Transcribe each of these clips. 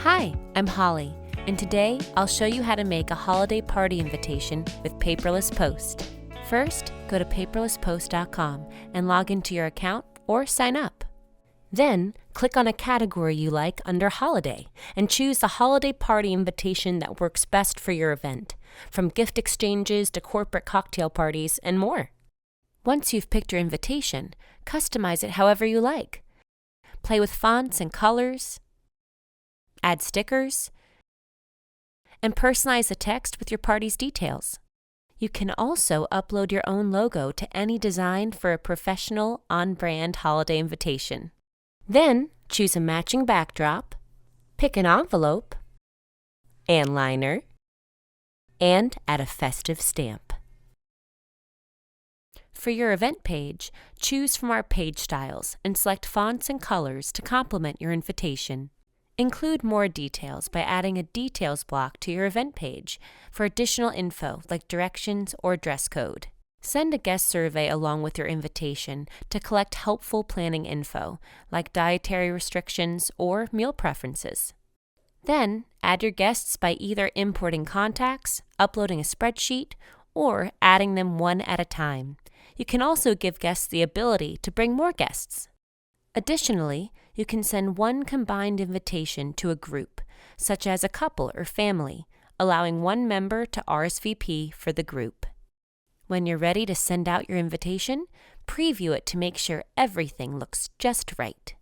Hi, I'm Holly, and today I'll show you how to make a holiday party invitation with Paperless Post. First, go to paperlesspost.com and log into your account or sign up. Then, click on a category you like under Holiday and choose the holiday party invitation that works best for your event, from gift exchanges to corporate cocktail parties and more. Once you've picked your invitation, customize it however you like. Play with fonts and colors, add stickers, and personalize the text with your party's details. You can also upload your own logo to any design for a professional, on-brand holiday invitation. Then, choose a matching backdrop, pick an envelope, and liner, and add a festive stamp. For your event page, choose from our page styles and select fonts and colors to complement your invitation. Include more details by adding a details block to your event page for additional info like directions or dress code. Send a guest survey along with your invitation to collect helpful planning info like dietary restrictions or meal preferences. Then, add your guests by either importing contacts, uploading a spreadsheet, or adding them one at a time. You can also give guests the ability to bring more guests. Additionally, you can send one combined invitation to a group, such as a couple or family, allowing one member to RSVP for the group. When you're ready to send out your invitation, preview it to make sure everything looks just right.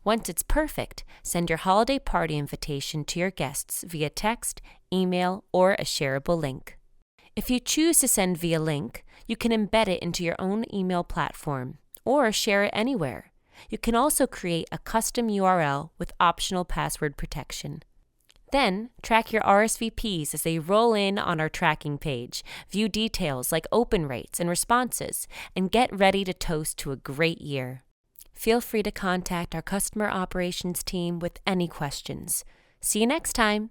Once it's perfect, send your holiday party invitation to your guests via text, email, or a shareable link. If you choose to send via link, you can embed it into your own email platform or share it anywhere. You can also create a custom URL with optional password protection. Then, track your RSVPs as they roll in on our tracking page, view details like open rates and responses, and get ready to toast to a great year. Feel free to contact our customer operations team with any questions. See you next time!